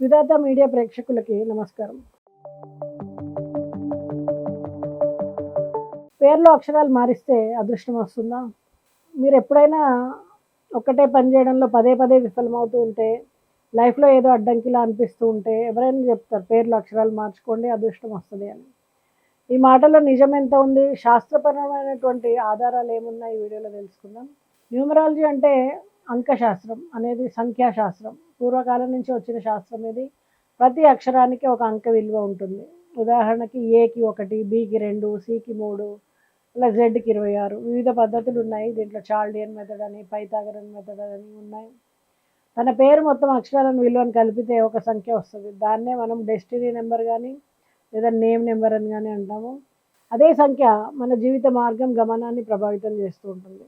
విధాత media ప్రేక్షకులకి నమస్కారం. పేర్లో అక్షరాలు మారిస్తే అదృష్టం వస్తుందా? మీరు ఎప్పుడైనా ఒక్కటే పని చేయడంలో పదే పదే విఫలమవుతూ ఉంటే, లైఫ్‌లో ఏదో అడ్డంకిలా అనిపిస్తూ ఉంటే ఎవరైనా చెప్తారు పేర్లో అక్షరాలు మార్చుకోండి అదృష్టం వస్తది అని. ఈ మాటలో నిజం ఎంత ఉంది? శాస్త్రపరమైనటువంటి ఆధారాలు ఏమున్నాయి? ఈ వీడియోలో తెలుసుకుందాం. న్యూమరాలజీ అంటే అంకశాస్త్రం అనేది సంఖ్యాశాస్త్రం. పూర్వకాలం నుంచి వచ్చిన శాస్త్రం ఇది. ప్రతి అక్షరానికి ఒక అంక విలువ ఉంటుంది. ఉదాహరణకి ఏకి 1, బికి 2, సికి 3, ఇలా జెడ్‌కి 26. వివిధ పద్ధతులు ఉన్నాయి. దీంట్లో చాల్డియన్ మెథడ్ అని, పైథాగరన్ మెథడ్ అని ఉన్నాయి. తన పేరు మొత్తం అక్షరాలను విలువను కలిపితే ఒక సంఖ్య వస్తుంది. దాన్నే మనం డెస్టినీ నెంబర్ కానీ లేదా నేమ్ నెంబర్ అని కానీ అంటాము. అదే సంఖ్య మన జీవిత మార్గం గమనాన్ని ప్రభావితం చేస్తూ ఉంటుంది.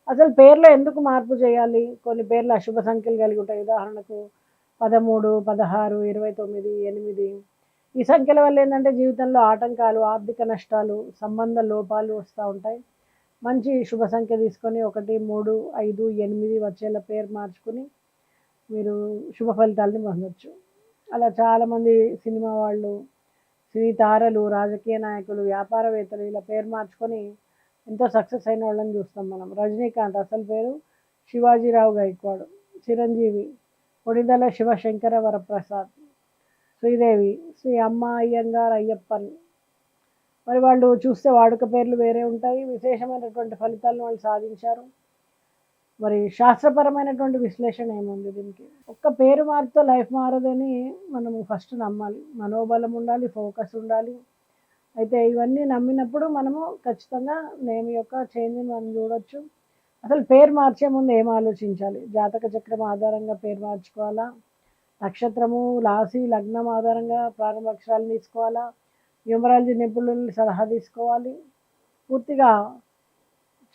అసలు పేర్లో ఎందుకు మార్పు చేయాలి? కొన్ని పేర్లు అశుభ సంఖ్యలు కలిగి ఉంటాయి. ఉదాహరణకు 13, 16, 29, 8. ఈ సంఖ్యల వల్ల ఏంటంటే జీవితంలో ఆటంకాలు, ఆర్థిక నష్టాలు, సంబంధ లోపాలు వస్తూ ఉంటాయి. మంచి శుభ సంఖ్య తీసుకొని 1, 3, 5, 8 వచ్చేలా పేరు మార్చుకుని మీరు శుభ ఫలితాలని పొందొచ్చు. అలా చాలామంది సినిమా వాళ్ళు, సినీ తారలు, రాజకీయ నాయకులు, వ్యాపారవేత్తలు ఇలా పేరు మార్చుకొని ఎంతో సక్సెస్ అయిన వాళ్ళని చూస్తాం మనం. రజనీకాంత్ అసలు పేరు శివాజీరావు గైక్వాడ్. చిరంజీవి కొణిదెల శివశంకర వరప్రసాద్. శ్రీదేవి శ్రీ అమ్మ అయ్యంగార్ అయ్యప్పన్. మరి వాళ్ళు చూస్తే వాడుక పేర్లు వేరే ఉంటాయి. విశేషమైనటువంటి ఫలితాలను వాళ్ళు సాధించారు. మరి శాస్త్రపరమైనటువంటి విశ్లేషణ ఏముంది దీనికి? ఒక్క పేరు మార్పుతో లైఫ్ మారదని మనము ఫస్ట్ నమ్మాలి. మనోబలం ఉండాలి, ఫోకస్ ఉండాలి. అయితే ఇవన్నీ నమ్మినప్పుడు మనము ఖచ్చితంగా నేమ్ యొక్క చేంజ్ని మనం చూడొచ్చు. అసలు పేరు మార్చే ముందు ఏం ఆలోచించాలి? జాతక చక్రం ఆధారంగా పేరు మార్చుకోవాలా? నక్షత్రము, రాశి, లగ్నం ఆధారంగా ప్రారంభ అక్షరాలు తీసుకోవాలా? న్యూమరాలజీ నిపుణుల సలహా తీసుకోవాలి. పూర్తిగా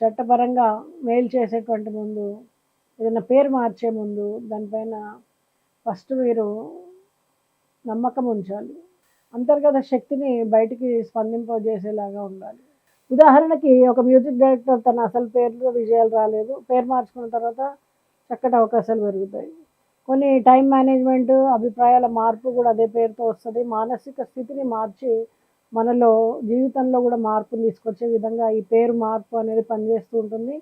చట్టపరంగా మెయిల్ చేసేటువంటి ముందు, ఏదైనా పేరు మార్చే ముందు దానిపైన ఫస్ట్ మీరు నమ్మకం ఉంచాలి. అంతర్గత శక్తిని బయటికి స్పందింపజేసేలాగా ఉండాలి. ఉదాహరణకి ఒక మ్యూజిక్ డైరెక్టర్ తన అసలు పేరులో విజయాలు రాలేదు. పేరు మార్చుకున్న తర్వాత చక్కటి అవకాశాలు పెరుగుతాయి. కొన్ని టైం మేనేజ్మెంట్, అభిప్రాయాల మార్పు కూడా అదే పేరుతో వస్తుంది. మానసిక స్థితిని మార్చి మనలో జీవితంలో కూడా మార్పుని తీసుకొచ్చే విధంగా ఈ పేరు మార్పు అనేది పనిచేస్తూ ఉంటుంది.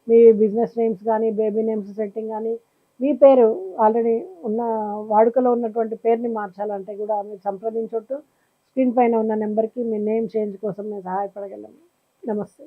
మీ బిజినెస్ నేమ్స్ కానీ, బేబీ నేమ్స్ సెట్టింగ్ కానీ, మీ పేరు ఆల్రెడీ ఉన్న వాడుకలో ఉన్నటువంటి పేరుని మార్చాలంటే కూడా మీరు సంప్రదించొట్టు. స్క్రీన్ పైన ఉన్న నెంబర్కి మీ నేమ్ చేంజ్ కోసం మేము సహాయపడగలము. నమస్తే.